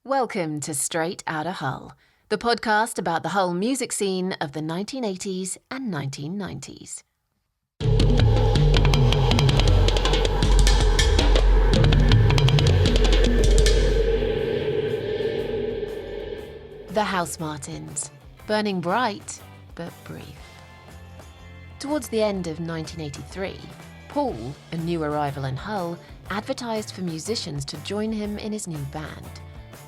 Welcome to Straight Outta Hull, the podcast about the Hull music scene of the 1980s and 1990s. The Housemartins, burning bright but brief. Towards the end of 1983, Paul, a new arrival in Hull, advertised for musicians to join him in his new band.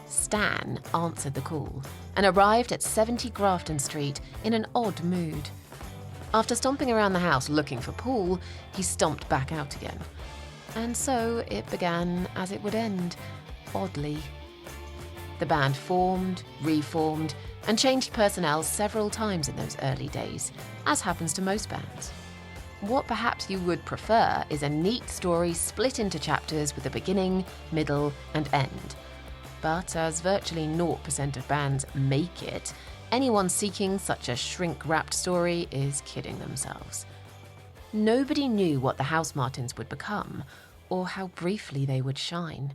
Stan answered the call and arrived at 70 Grafton Street in an odd mood. After stomping around the house looking for Paul, he stomped back out again. And so it began as it would end, oddly. The band formed, reformed, and changed personnel several times in those early days, as happens to most bands. What perhaps you would prefer is a neat story split into chapters with a beginning, middle, and end. But as virtually 0% of bands make it, anyone seeking such a shrink-wrapped story is kidding themselves. Nobody knew what the Housemartins would become, or how briefly they would shine.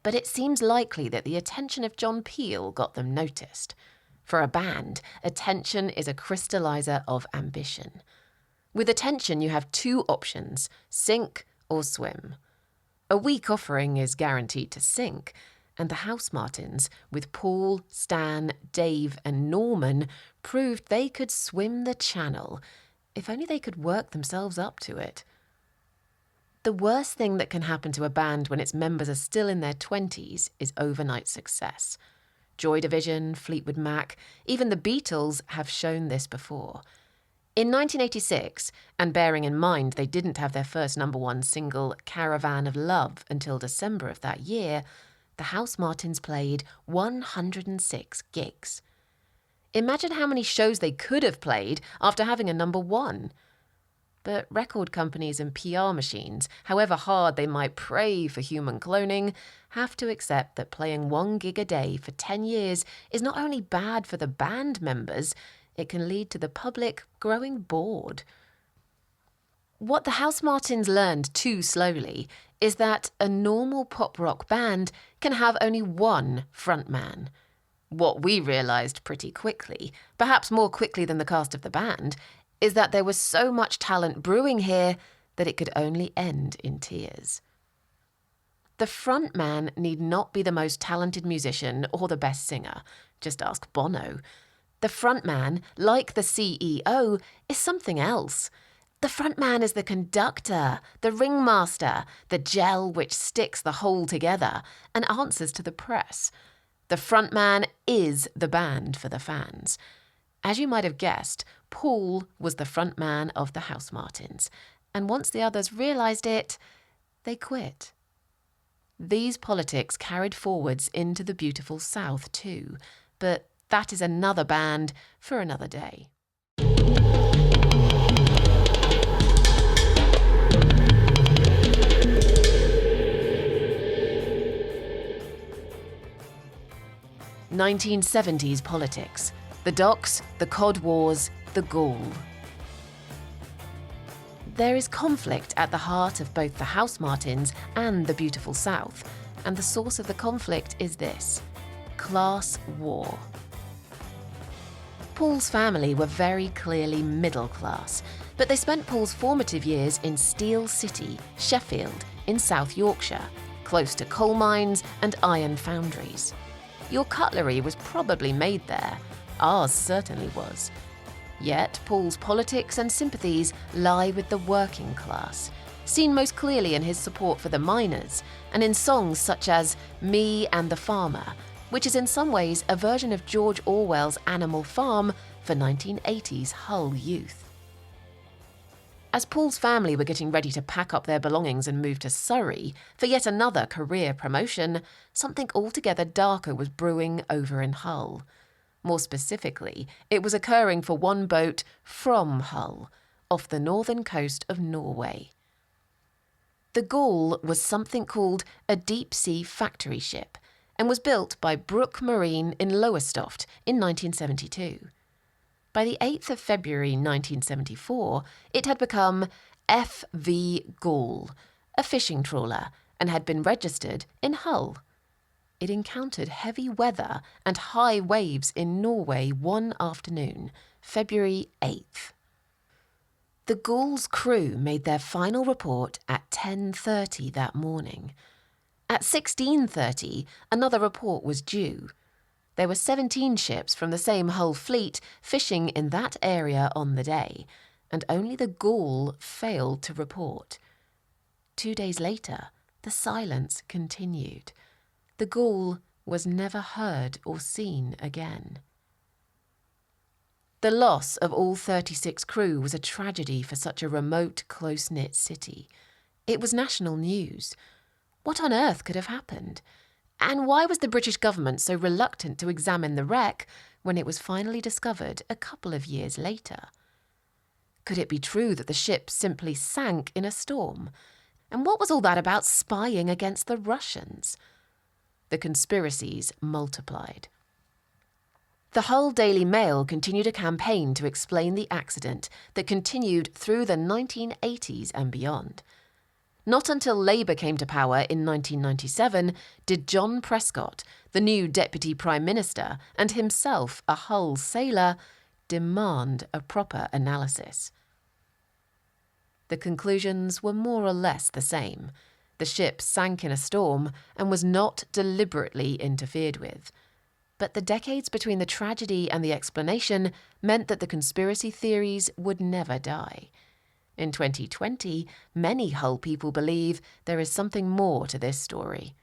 But it seems likely that the attention of John Peel got them noticed. For a band, attention is a crystallizer of ambition. With attention, you have two options, sink or swim. A weak offering is guaranteed to sink, and the Housemartins, with Paul, Stan, Dave and Norman, proved they could swim the channel, if only they could work themselves up to it. The worst thing that can happen to a band when its members are still in their 20s is overnight success. Joy Division, Fleetwood Mac, even the Beatles have shown this before. In 1986, and bearing in mind they didn't have their first number one single, Caravan of Love, until December of that year, the Housemartins played 106 gigs. Imagine how many shows they could have played after having a number one. But record companies and PR machines, however hard they might pray for human cloning, have to accept that playing 1 gig a day for 10 years is not only bad for the band members, it can lead to the public growing bored. What the Housemartins learned too slowly is that a normal pop rock band can have only one frontman. What we realised pretty quickly, perhaps more quickly than the cast of the band, is that there was so much talent brewing here that it could only end in tears. The frontman need not be the most talented musician or the best singer. Just ask Bono. The frontman, like the CEO, is something else. The frontman is the conductor, the ringmaster, the gel which sticks the whole together and answers to the press. The frontman is the band for the fans. As you might have guessed, Paul was the frontman of the Housemartins, and once the others realised it, they quit. These politics carried forwards into the beautiful South too, but that is another band for another day. (1970s) politics. The docks, the cod wars, the ghoul. There is conflict at the heart of both the Housemartins and the beautiful South, and the source of the conflict is this: class war. Paul's family were very clearly middle class, but they spent Paul's formative years in Steel City, Sheffield, in South Yorkshire, close to coal mines and iron foundries. Your cutlery was probably made there. Ours certainly was. Yet Paul's politics and sympathies lie with the working class, seen most clearly in his support for the miners and in songs such as Me and the Farmer, which is in some ways a version of George Orwell's Animal Farm for 1980s Hull youth. As Paul's family were getting ready to pack up their belongings and move to Surrey for yet another career promotion, something altogether darker was brewing over in Hull. More specifically, it was occurring for one boat from Hull, off the northern coast of Norway. The Ghoul was something called a deep-sea factory ship and was built by Brook Marine in Lowestoft in 1972. By the 8th of February 1974, it had become FV Ghoul, a fishing trawler, and had been registered in Hull. it encountered heavy weather and high waves in Norway one afternoon, February 8th. The Gauls' crew made their final report at 10:30 that morning. At 16:30, another report was due. There were 17 ships from the same Hull fleet fishing in that area on the day, and only the Gaul failed to report. 2 days later, the silence continued. The Gaul was never heard or seen again. The loss of all 36 crew was a tragedy for such a remote, close-knit city. It was national news. What on earth could have happened? And why was the British government so reluctant to examine the wreck when it was finally discovered a couple of years later? Could it be true that the ship simply sank in a storm? And what was all that about spying against the Russians? The conspiracies multiplied. The Hull Daily Mail continued a campaign to explain the accident that continued through the 1980s and beyond. Not until Labour came to power in 1997 did John Prescott, the new Deputy Prime Minister and himself a Hull sailor, demand a proper analysis. The conclusions were more or less the same. The ship sank in a storm and was not deliberately interfered with. But the decades between the tragedy and the explanation meant that the conspiracy theories would never die. In 2020, many Hull people believe there is something more to this story.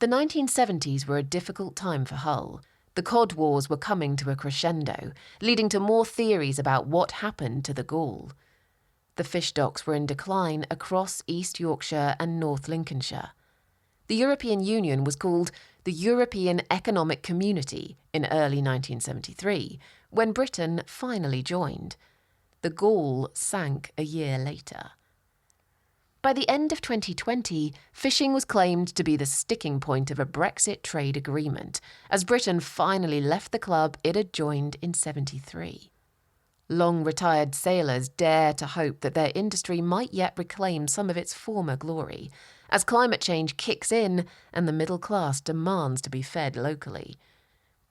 The 1970s were a difficult time for Hull. The Cod Wars were coming to a crescendo, leading to more theories about what happened to the Gaul. The fish docks were in decline across East Yorkshire and North Lincolnshire. The European Union was called the European Economic Community in early 1973, when Britain finally joined. The Gaul sank a year later. By the end of 2020, fishing was claimed to be the sticking point of a Brexit trade agreement, as Britain finally left the club it had joined in 1973. Long-retired sailors dare to hope that their industry might yet reclaim some of its former glory, as climate change kicks in and the middle class demands to be fed locally.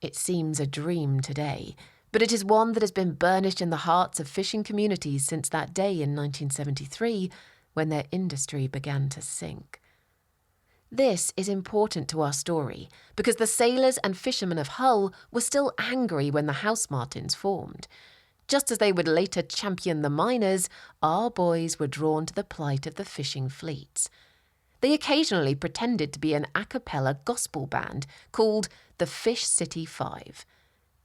It seems a dream today, but it is one that has been burnished in the hearts of fishing communities since that day in 1973, when their industry began to sink. This is important to our story, because the sailors and fishermen of Hull were still angry when the Housemartins formed. Just as they would later champion the miners, our boys were drawn to the plight of the fishing fleets. They occasionally pretended to be an a cappella gospel band called the Fish City Five.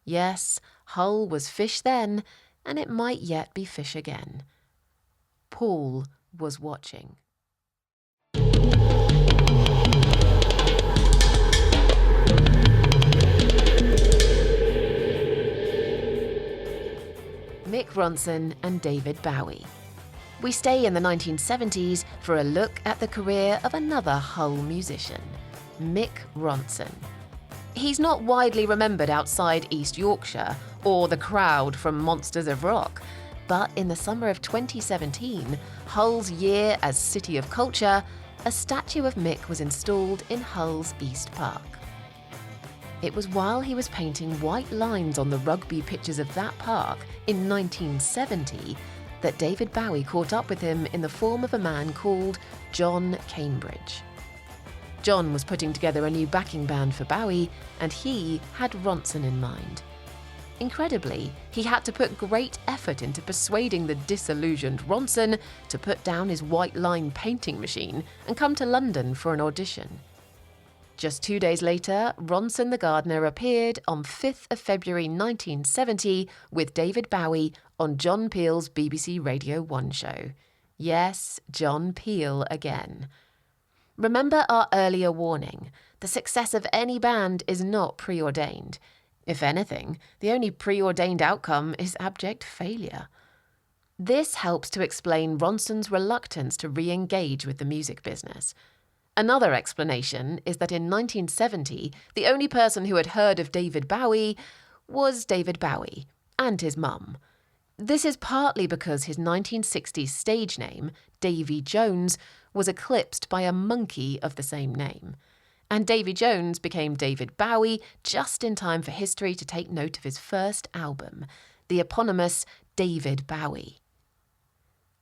Yes, Hull was fish then, and it might yet be fish again. Paul was watching. Mick Ronson and David Bowie. We stay in the 1970s for a look at the career of another Hull musician, Mick Ronson. He's not widely remembered outside East Yorkshire or the crowd from Monsters of Rock, but in the summer of 2017, Hull's year as City of Culture, a statue of Mick was installed in Hull's East Park. It was while he was painting white lines on the rugby pitches of that park in 1970 that David Bowie caught up with him in the form of a man called John Cambridge. John was putting together a new backing band for Bowie, and he had Ronson in mind. Incredibly, he had to put great effort into persuading the disillusioned Ronson to put down his white line painting machine and come to London for an audition. Just 2 days later, Ronson the Gardener appeared on 5th of February 1970 with David Bowie on John Peel's BBC Radio 1 show. Yes, John Peel again. Remember our earlier warning. The success of any band is not preordained. If anything, the only preordained outcome is abject failure. This helps to explain Ronson's reluctance to re-engage with the music business. Another explanation is that in 1970, the only person who had heard of David Bowie was David Bowie and his mum. This is partly because his 1960s stage name, Davy Jones, was eclipsed by a monkey of the same name. and Davy Jones became David Bowie just in time for history to take note of his first album, the eponymous David Bowie.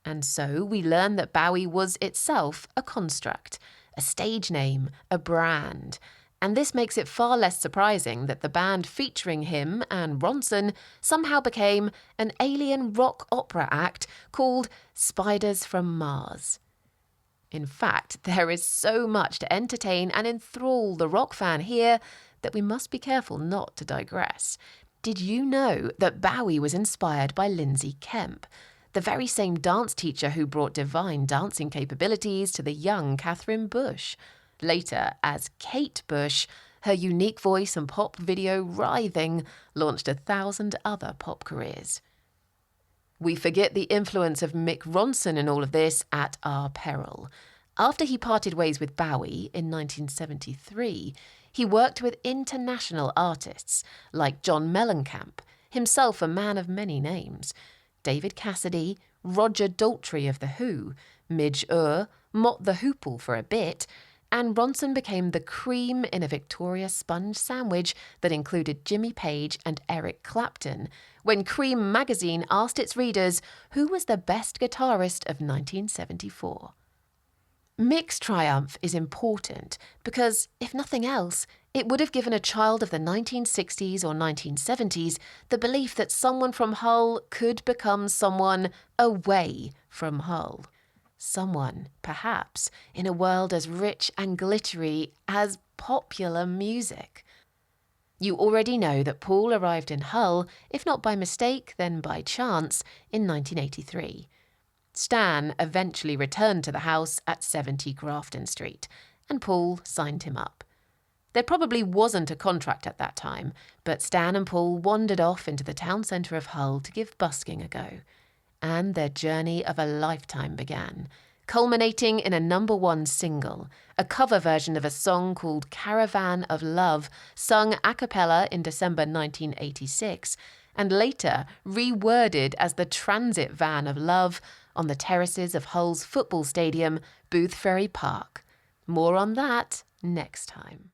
And so we learn that Bowie was itself a construct, a stage name, a brand. And this makes it far less surprising that the band featuring him and Ronson somehow became an alien rock opera act called Spiders from Mars. In fact, there is so much to entertain and enthrall the rock fan here that we must be careful not to digress. Did you know that Bowie was inspired by Lindsay Kemp, the very same dance teacher who brought divine dancing capabilities to the young Catherine Bush? Later, as Kate Bush, her unique voice and pop video Writhing launched 1,000 other pop careers. We forget the influence of Mick Ronson in all of this at our peril. After he parted ways with Bowie in 1973, he worked with international artists like John Mellencamp, himself a man of many names, David Cassidy, Roger Daltrey of The Who, Midge Ure, Mott the Hoople for a bit, and Ronson became the cream in a Victoria sponge sandwich that included Jimmy Page and Eric Clapton, when Cream magazine asked its readers who was the best guitarist of 1974. Mick's triumph is important because, if nothing else, it would have given a child of the 1960s or 1970s the belief that someone from Hull could become someone away from Hull. Someone, perhaps, in a world as rich and glittery as popular music. You already know that Paul arrived in Hull, if not by mistake, then by chance, in 1983. Stan eventually returned to the house at 70 Grafton Street, and Paul signed him up. There probably wasn't a contract at that time, but Stan and Paul wandered off into the town centre of Hull to give busking a go. And their journey of a lifetime began, culminating in a #1 single, a cover version of a song called Caravan of Love, sung a cappella in December 1986, and later reworded as the Transit Van of Love on the terraces of Hull's football stadium, Booth Ferry Park. More on that next time.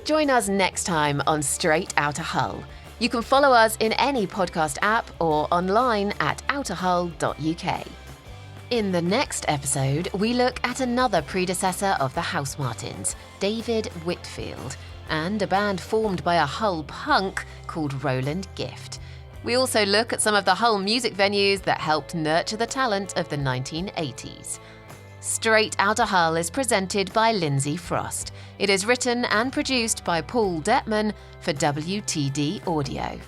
Join us next time on Straight Outta Hull. You can follow us in any podcast app or online at outerhull.uk. In the next episode, we look at another predecessor of the Housemartins, David Whitfield, and a band formed by a Hull punk called Roland Gift. We also look at some of the Hull music venues that helped nurture the talent of the 1980s. Straight Outta Hull is presented by Lindsay Frost. It is written and produced by Paul Detman for WTD Audio.